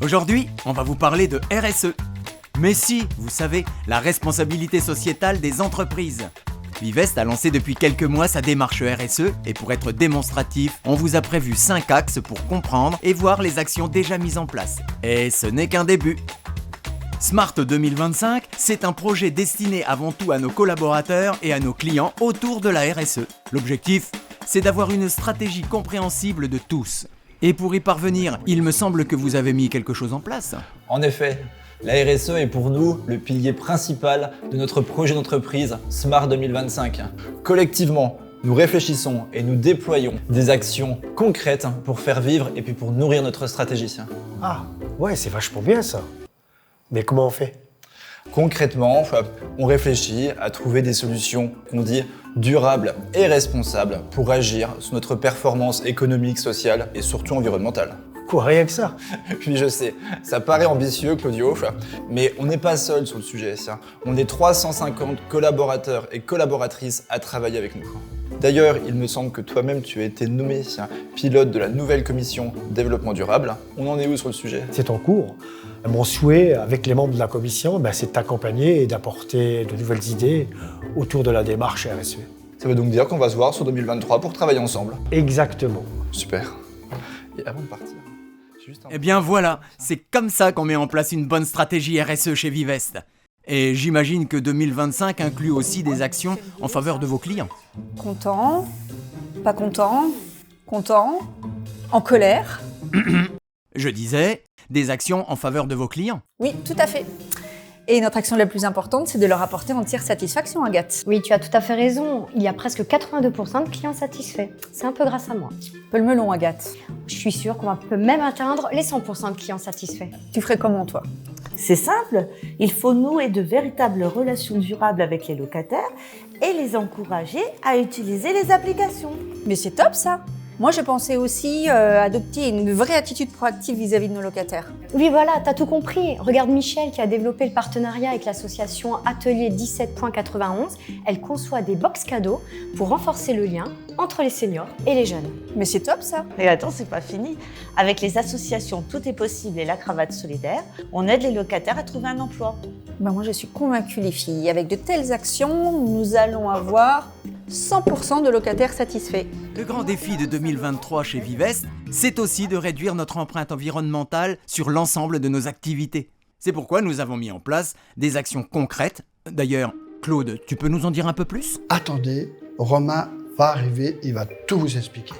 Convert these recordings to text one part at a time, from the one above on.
Aujourd'hui, on va vous parler de RSE. Mais si, vous savez, la responsabilité sociétale des entreprises. Vivest a lancé depuis quelques mois sa démarche RSE et pour être démonstratif, on vous a prévu 5 axes pour comprendre et voir les actions déjà mises en place. Et ce n'est qu'un début. Smart 2025, c'est un projet destiné avant tout à nos collaborateurs et à nos clients autour de la RSE. L'objectif, c'est d'avoir une stratégie compréhensible de tous. Et pour y parvenir, il me semble que vous avez mis quelque chose en place. En effet, la RSE est pour nous le pilier principal de notre projet d'entreprise Smart 2025. Collectivement, nous réfléchissons et nous déployons des actions concrètes pour faire vivre et puis pour nourrir notre stratégie. Ah, ouais, c'est vachement bien ça. Mais comment on fait ? Concrètement, on réfléchit à trouver des solutions qu'on dit durables et responsables pour agir sur notre performance économique, sociale et surtout environnementale. Quoi, rien que ça ? Puis je sais, ça paraît ambitieux, Claudio, mais on n'est pas seul sur le sujet. On est 350 collaborateurs et collaboratrices à travailler avec nous. D'ailleurs, il me semble que toi-même tu as été nommé pilote de la nouvelle commission développement durable. On en est où sur le sujet ? C'est en cours. Mon souhait avec les membres de la commission, c'est d'accompagner et d'apporter de nouvelles idées autour de la démarche RSE. Ça veut donc dire qu'on va se voir sur 2023 pour travailler ensemble. Exactement. Super. Et avant de partir, Eh bien voilà, c'est comme ça qu'on met en place une bonne stratégie RSE chez Vivest. Et j'imagine que 2025 inclut aussi des actions en faveur de vos clients. Content, pas content, content, en colère. Je disais, des actions en faveur de vos clients. Oui, tout à fait. Et notre action la plus importante, c'est de leur apporter entière satisfaction, Agathe. Oui, tu as tout à fait raison. Il y a presque 82% de clients satisfaits. C'est un peu grâce à moi. Peu le melon, Agathe. Je suis sûre qu'on peut même atteindre les 100% de clients satisfaits. Tu ferais comment, toi ? C'est simple, il faut nouer de véritables relations durables avec les locataires et les encourager à utiliser les applications. Mais c'est top, ça. Moi, je pensais aussi adopter une vraie attitude proactive vis-à-vis de nos locataires. Oui, voilà, t'as tout compris. Regarde Michel qui a développé le partenariat avec l'association Atelier 17.91. Elle conçoit des box cadeaux pour renforcer le lien entre les seniors et les jeunes. Mais c'est top, ça. Et attends, c'est pas fini. Avec les associations Tout est possible et la cravate solidaire, on aide les locataires à trouver un emploi. Moi, je suis convaincue, les filles. Avec de telles actions, nous allons avoir 100% de locataires satisfaits. Le grand défi de 2023 chez Vivest, c'est aussi de réduire notre empreinte environnementale sur l'ensemble de nos activités. C'est pourquoi nous avons mis en place des actions concrètes. D'ailleurs, Claude, tu peux nous en dire un peu plus ? Attendez, Romain va arriver, il va tout vous expliquer.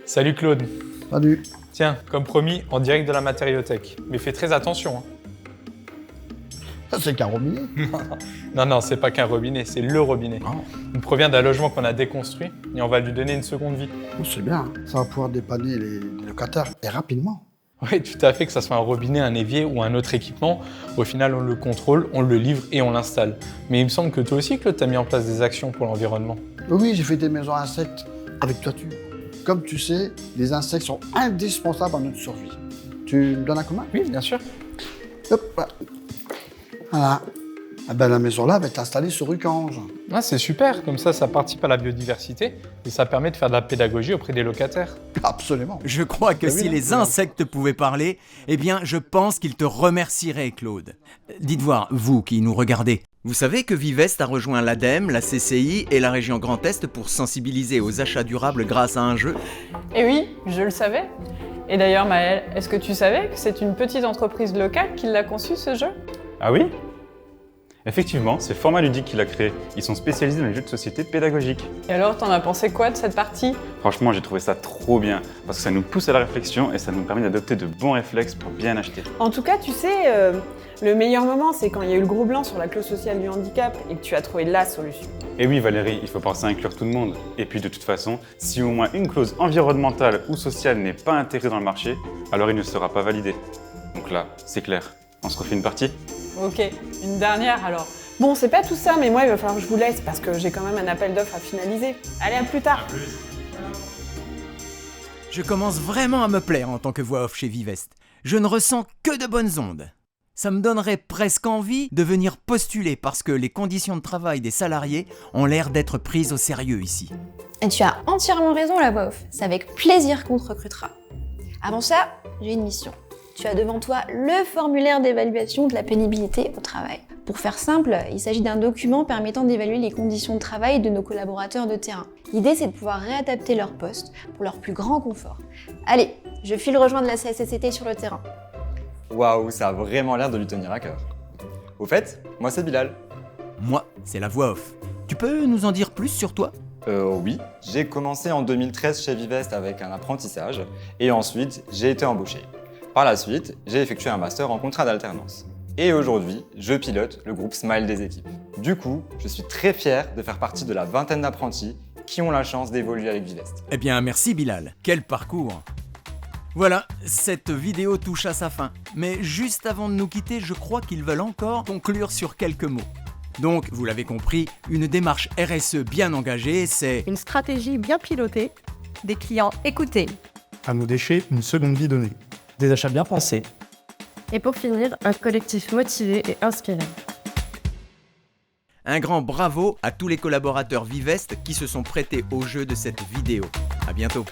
Salut Claude. Salut. Tiens, comme promis, en direct de la matériothèque. Mais fais très attention. Ça, c'est qu'un robinet. Non, c'est pas qu'un robinet, c'est le robinet. Oh. Il provient d'un logement qu'on a déconstruit et on va lui donner une seconde vie. Oh, c'est bien, ça va pouvoir dépanner les locataires et rapidement. Oui, tout à fait, que ça soit un robinet, un évier ou un autre équipement. Au final, on le contrôle, on le livre et on l'installe. Mais il me semble que toi aussi, Claude, t'as mis en place des actions pour l'environnement. Oui, j'ai fait des maisons à insectes avec toiture. Comme tu sais, les insectes sont indispensables à notre survie. Tu me donnes un coup de main ? Oui, bien sûr. Hop, voilà. La maison là va être installée sur Ucange. Ah, c'est super, comme ça participe à la biodiversité et ça permet de faire de la pédagogie auprès des locataires. Absolument. Je crois que si les insectes pouvaient parler, eh bien, je pense qu'ils te remercieraient, Claude. Dites voir, vous qui nous regardez, vous savez que Vivest a rejoint l'ADEME, la CCI et la région Grand Est pour sensibiliser aux achats durables grâce à un jeu ? Et oui, je le savais. Et d'ailleurs, Maëlle, est-ce que tu savais que c'est une petite entreprise locale qui l'a conçu, ce jeu ? Ah oui ? Effectivement, c'est Format Ludique qui l'a créé. Ils sont spécialisés dans les jeux de société pédagogiques. Et alors, t'en as pensé quoi de cette partie ? Franchement, j'ai trouvé ça trop bien, parce que ça nous pousse à la réflexion et ça nous permet d'adopter de bons réflexes pour bien acheter. En tout cas, tu sais, le meilleur moment, c'est quand il y a eu le gros blanc sur la clause sociale du handicap et que tu as trouvé la solution. Et oui Valérie, il faut penser à inclure tout le monde. Et puis de toute façon, si au moins une clause environnementale ou sociale n'est pas intégrée dans le marché, alors il ne sera pas validé. Donc là, c'est clair. On se refait une partie ? Ok, une dernière alors. Bon, c'est pas tout ça, mais moi, il va falloir que je vous laisse parce que j'ai quand même un appel d'offres à finaliser. Allez, à plus tard. Je commence vraiment à me plaire en tant que voix off chez Vivest. Je ne ressens que de bonnes ondes. Ça me donnerait presque envie de venir postuler parce que les conditions de travail des salariés ont l'air d'être prises au sérieux ici. Et tu as entièrement raison, la voix off. C'est avec plaisir qu'on te recrutera. Avant ça, j'ai une mission. Tu as devant toi le formulaire d'évaluation de la pénibilité au travail. Pour faire simple, il s'agit d'un document permettant d'évaluer les conditions de travail de nos collaborateurs de terrain. L'idée, c'est de pouvoir réadapter leur poste pour leur plus grand confort. Allez, je file rejoindre la CSSCT sur le terrain. Waouh, ça a vraiment l'air de lui tenir à cœur. Au fait, moi c'est Bilal. Moi, c'est la voix off. Tu peux nous en dire plus sur toi ? Oui, j'ai commencé en 2013 chez Vivest avec un apprentissage et ensuite j'ai été embauché. Par la suite, j'ai effectué un master en contrat d'alternance. Et aujourd'hui, je pilote le groupe Smile des équipes. Du coup, je suis très fier de faire partie de la vingtaine d'apprentis qui ont la chance d'évoluer avec Vivest. Eh bien, merci Bilal. Quel parcours! Voilà, cette vidéo touche à sa fin. Mais juste avant de nous quitter, je crois qu'ils veulent encore conclure sur quelques mots. Donc, vous l'avez compris, une démarche RSE bien engagée, c'est une stratégie bien pilotée, des clients écoutés. À nos déchets, une seconde vie donnée. Des achats bien pensés. Et pour finir, un collectif motivé et inspiré. un grand bravo à tous les collaborateurs Vivest qui se sont prêtés au jeu de cette vidéo. À bientôt.